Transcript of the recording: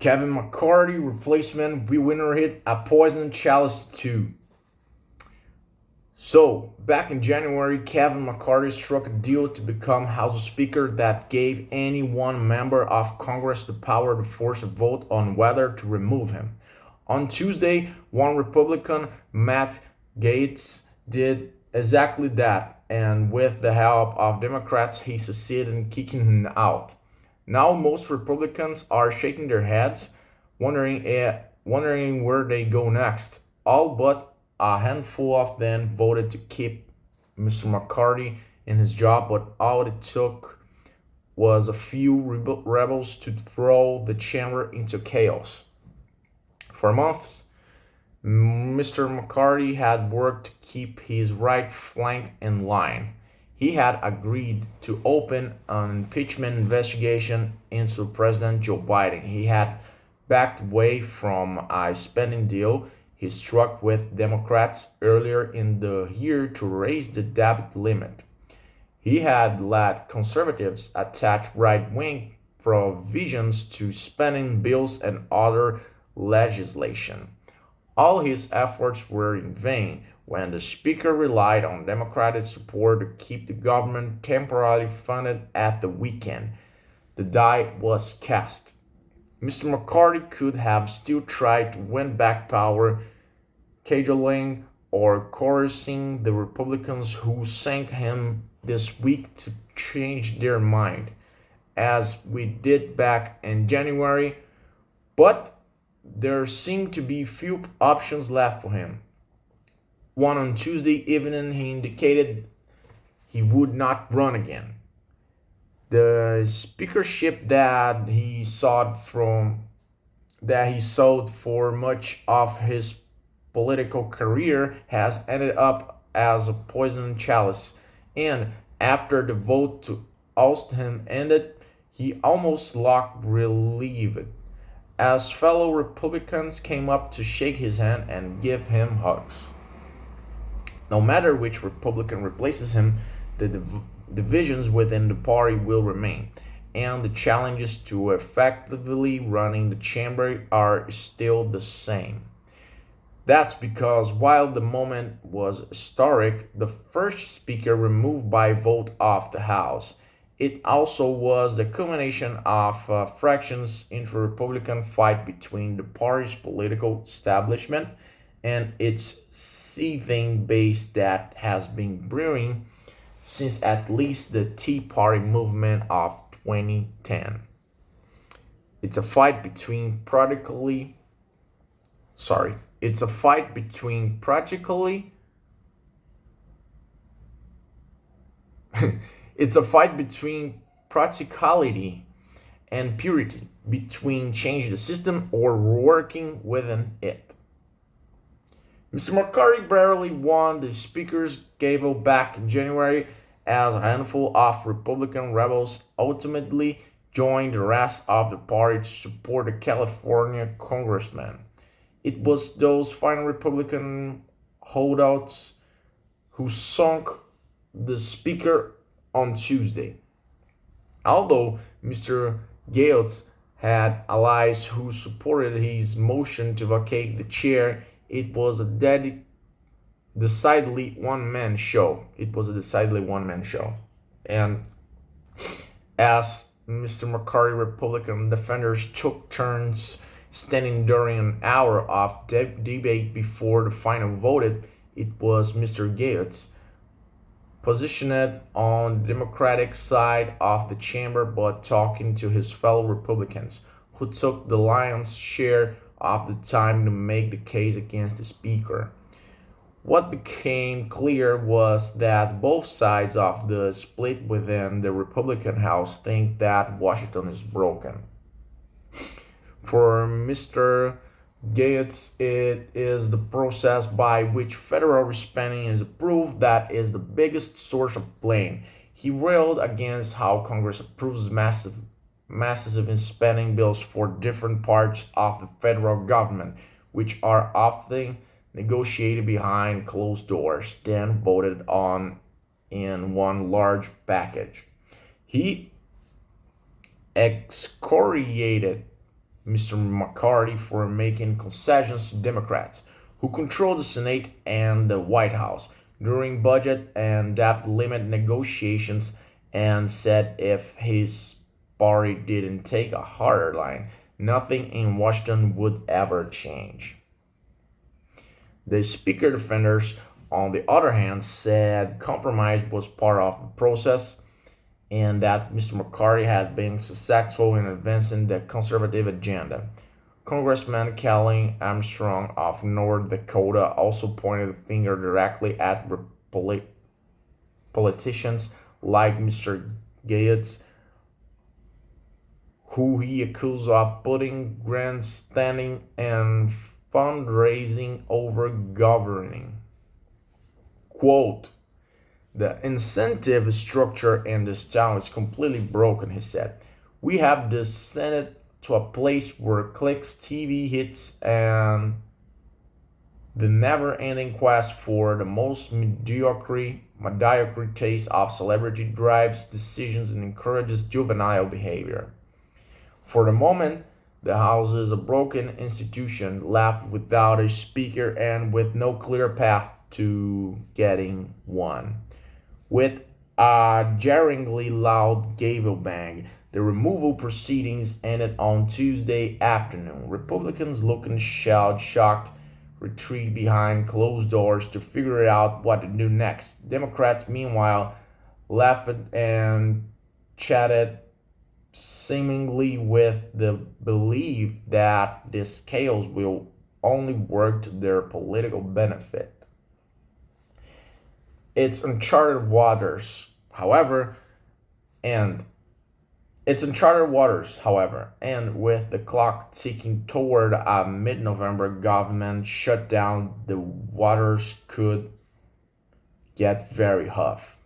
Kevin McCarthy replacement winner hit a poison chalice too. So, back in January, Kevin McCarthy struck a deal to become House Speaker that gave any one member of Congress the power to force a vote on whether to remove him. On Tuesday, one Republican, Matt Gaetz, did exactly that, and with the help of Democrats, he succeeded in kicking him out. Now, most Republicans are shaking their heads, wondering where they go next. All but a handful of them voted to keep Mr. McCarthy in his job, but all it took was a few rebels to throw the chamber into chaos. For months, Mr. McCarthy had worked to keep his right flank in line. He had agreed to open an impeachment investigation into President Joe Biden. He had backed away from a spending deal he struck with Democrats earlier in the year to raise the debt limit. He had let conservatives attach right wing provisions to spending bills and other legislation. All his efforts were in vain when the Speaker relied on Democratic support to keep the government temporarily funded at the weekend. The die was cast. Mr. McCarthy could have still tried to win back power, cajoling or coercing the Republicans who sank him this week to change their mind, as we did back in January, but there seemed to be few options left for him. One on Tuesday evening, he indicated he would not run again. The speakership that he sought for much of his political career has ended up as a poisoned chalice, and after the vote to oust him ended, he almost looked relieved as fellow Republicans came up to shake his hand and give him hugs. No matter which Republican replaces him, the divisions within the party will remain, and the challenges to effectively running the chamber are still the same. That's because while the moment was historic, the first speaker removed by vote of the House, it also was the culmination of fractions in the Republican fight between the party's political establishment and its seething base that has been brewing since at least the Tea Party movement of 2010. It's a fight between practically sorry, it's a fight between practically it's a fight between practicality and purity, between changing the system or working within it. Mr. McCarthy barely won the Speaker's gavel back in January as a handful of Republican rebels ultimately joined the rest of the party to support the California congressman. It was those final Republican holdouts who sunk the Speaker on Tuesday. Although Mr. Gates had allies who supported his motion to vacate the chair, it was a decidedly one-man show. It was a decidedly one-man show. And as Mr. McCarthy Republican defenders took turns standing during an hour of debate before the final voted, it was Mr. Gates, positioned on the Democratic side of the chamber but talking to his fellow Republicans, who took the lion's share of the time to make the case against the Speaker. What became clear was that both sides of the split within the Republican House think that Washington is broken. For Mr. Gates, it is the process by which federal spending is approved that is the biggest source of blame. He railed against how Congress approves massive spending bills for different parts of the federal government, which are often negotiated behind closed doors, then voted on in one large package. He excoriated Mr. McCarthy for making concessions to Democrats, who control the Senate and the White House, during budget and debt limit negotiations, and said if his party didn't take a harder line, nothing in Washington would ever change. The Speaker defenders, on the other hand, said compromise was part of the process and that Mr. McCarthy had been successful in advancing the conservative agenda. Congressman Kelly Armstrong of North Dakota also pointed the finger directly at politicians like Mr. Gates, who he accused of putting grandstanding and fundraising over governing. Quote, the incentive structure in this town is completely broken, he said. We have descended to a place where clicks, TV hits, and the never-ending quest for the most mediocre taste of celebrity drives decisions and encourages juvenile behavior. For the moment, the House is a broken institution left without a speaker and with no clear path to getting one. With a jarringly loud gavel bang, the removal proceedings ended on Tuesday afternoon. Republicans looking shocked retreat behind closed doors to figure out what to do next. Democrats, meanwhile, laughed and chatted, seemingly with the belief that this chaos will only work to their political benefit. It's uncharted waters, however, and and with the clock ticking toward a mid-November government shutdown, the waters could get very rough.